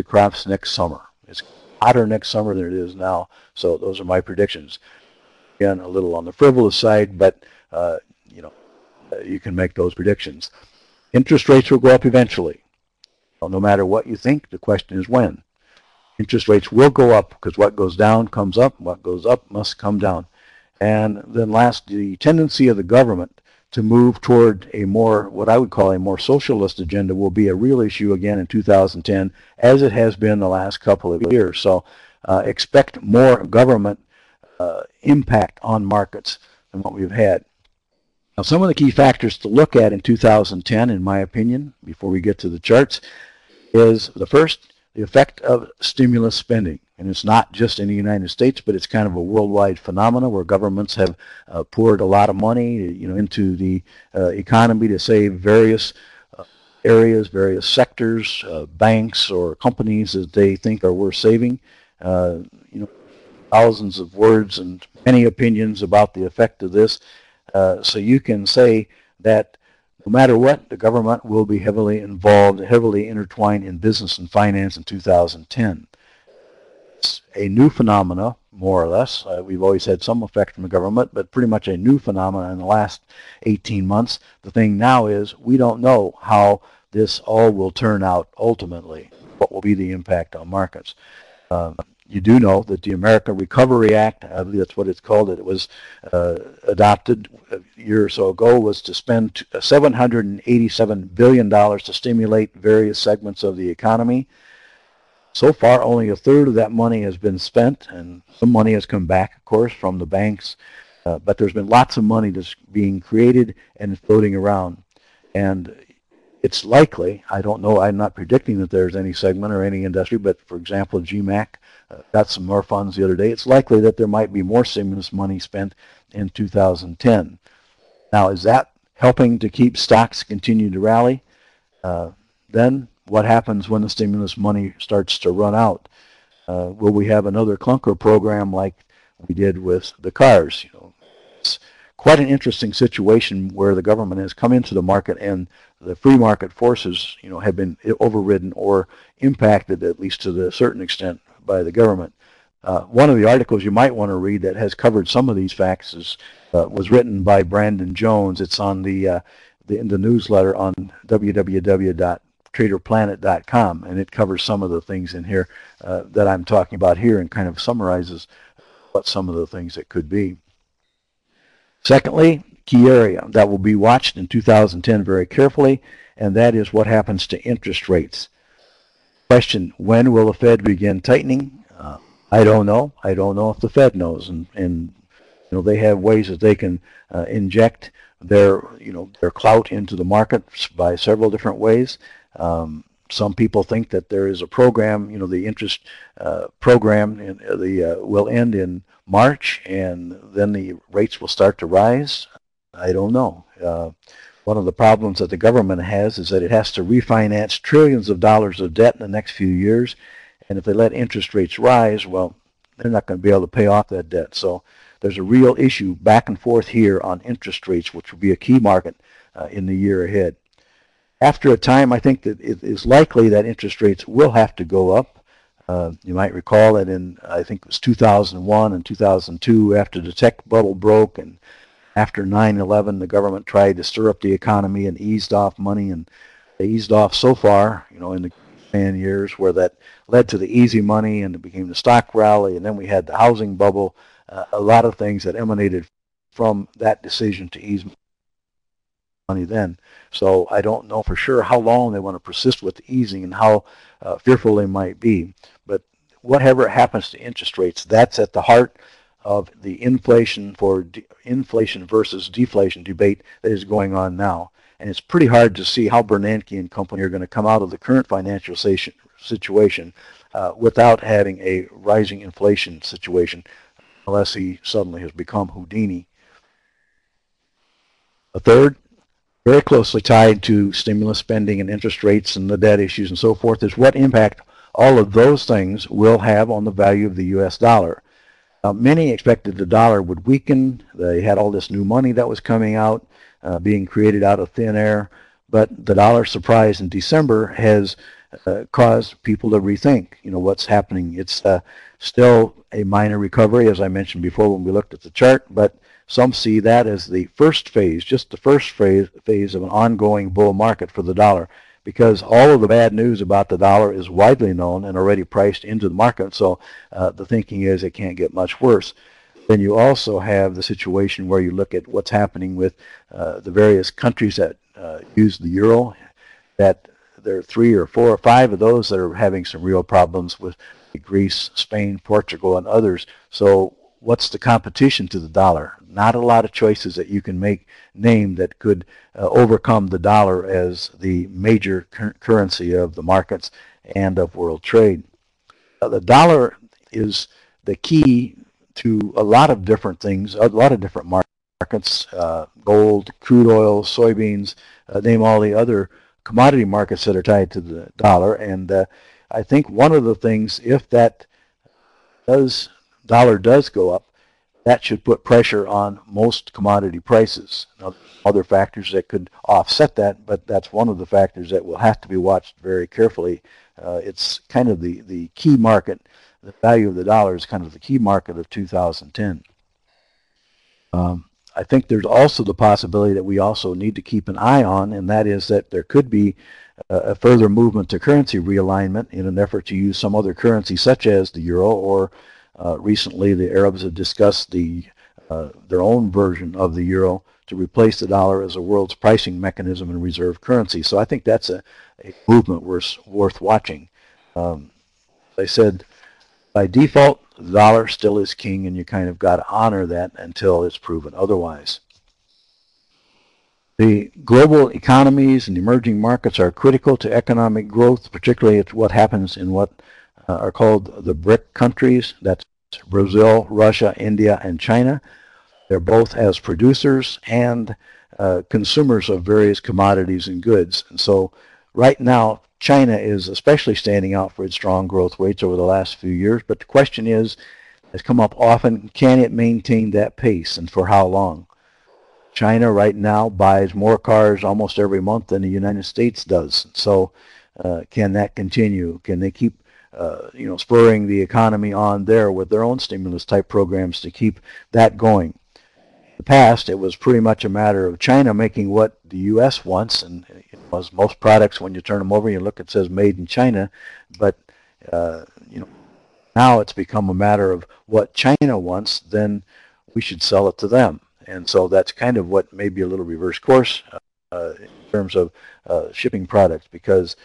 the crops next summer. It's hotter next summer than it is now, so those are my predictions. Again, a little on the frivolous side, but you can make those predictions. Interest rates will go up eventually. Well, no matter what you think, the question is when. Interest rates will go up because what goes down comes up, what goes up must come down. And then last, the tendency of the government to move toward a more, what I would call a more socialist agenda will be a real issue again in 2010, as it has been the last couple of years. So expect more government impact on markets than what we've had. Now, some of the key factors to look at in 2010, in my opinion, before we get to the charts, is the first, the effect of stimulus spending. And it's not just in the United States, but it's kind of a worldwide phenomenon where governments have poured a lot of money, into the economy to save various areas, various sectors, banks or companies that they think are worth saving. Thousands of words and many opinions about the effect of this. So you can say that no matter what, the government will be heavily involved, heavily intertwined in business and finance in 2010. It's a new phenomena, more or less. We've always had some effect from the government, but pretty much a new phenomena in the last 18 months. The thing now is we don't know how this all will turn out ultimately. What will be the impact on markets? You do know that the American Recovery Act, I believe that's what it's called, it was adopted a year or so ago, was to spend $787 billion to stimulate various segments of the economy. So far, only a third of that money has been spent, and some money has come back, of course, from the banks. But there's been lots of money that's being created and floating around. And it's likely, I don't know, I'm not predicting that there's any segment or any industry, but for example, GMAC got some more funds the other day. It's likely that there might be more stimulus money spent in 2010. Now, is that helping to keep stocks continue to rally? Then what happens when the stimulus money starts to run out? Will we have another clunker program like we did with the cars? It's quite an interesting situation where the government has come into the market and the free market forces, have been overridden or impacted, at least to a certain extent, by the government. One of the articles you might want to read that has covered some of these facts was written by Brandon Jones. It's on in the newsletter on www.TraderPlanet.com, and it covers some of the things in here that I'm talking about here and kind of summarizes what some of the things it could be. Secondly, key area that will be watched in 2010 very carefully, and that is what happens to interest rates. Question, when will the Fed begin tightening? I don't know. I don't know if the Fed knows, and they have ways that they can inject their clout into the markets by several different ways. Some people think that there is a program, the interest program will end in March, and then the rates will start to rise. I don't know. One of the problems that the government has is that it has to refinance trillions of dollars of debt in the next few years, and if they let interest rates rise, well, they're not going to be able to pay off that debt. So there's a real issue back and forth here on interest rates, which will be a key market in the year ahead. After a time, I think that it is likely that interest rates will have to go up. You might recall that I think it was 2001 and 2002, after the tech bubble broke and after 9/11, the government tried to stir up the economy and eased off money, and they eased off so far, in the 10 years, where that led to the easy money, and it became the stock rally, and then we had the housing bubble, a lot of things that emanated from that decision to ease money then. So I don't know for sure how long they want to persist with the easing and how fearful they might be. But whatever happens to interest rates, that's at the heart of the inflation versus deflation debate that is going on now. And it's pretty hard to see how Bernanke and company are going to come out of the current financial situation without having a rising inflation situation, unless he suddenly has become Houdini. A third, very closely tied to stimulus spending and interest rates and the debt issues and so forth, is what impact all of those things will have on the value of the U.S. dollar. Many expected the dollar would weaken. They had all this new money that was coming out, being created out of thin air, but the dollar surprise in December has cause people to rethink, what's happening. It's still a minor recovery, as I mentioned before when we looked at the chart, but some see that as the first phase, just the first phase of an ongoing bull market for the dollar, because all of the bad news about the dollar is widely known and already priced into the market. So the thinking is it can't get much worse. Then you also have the situation where you look at what's happening with the various countries that use the euro, that there are 3 or 4 or 5 of those that are having some real problems with Greece, Spain, Portugal, and others. So what's the competition to the dollar? Not a lot of choices that you can name that could overcome the dollar as the major currency of the markets and of world trade. The dollar is the key to a lot of different things, a lot of different markets, gold, crude oil, soybeans, name all the other commodity markets that are tied to the dollar. And I think one of the things, if that dollar does go up, that should put pressure on most commodity prices. Now, other factors that could offset that, but that's one of the factors that will have to be watched very carefully. It's kind of the key market. The value of the dollar is kind of the key market of 2010. I think there's also the possibility that we also need to keep an eye on, and that is that there could be a further movement to currency realignment in an effort to use some other currency such as the euro, or recently the Arabs have discussed their own version of the euro to replace the dollar as a world's pricing mechanism and reserve currency. So I think that's a movement worth watching. As I said, by default, the dollar still is king, and you kind of got to honor that until it's proven otherwise. The global economies and emerging markets are critical to economic growth, particularly at what happens in what are called the BRIC countries. That's Brazil, Russia, India, and China. They're both as producers and consumers of various commodities and goods. And so right now, China is especially standing out for its strong growth rates over the last few years. But the question has come up often, can it maintain that pace, and for how long? China right now buys more cars almost every month than the United States does. So can that continue? Can they keep spurring the economy on there with their own stimulus type programs to keep that going? In the past, it was pretty much a matter of China making what the U.S. wants, and as most products, when you turn them over, you look, it says made in China, but now it's become a matter of what China wants, then we should sell it to them. And so that's kind of what may be a little reverse course in terms of shipping products, because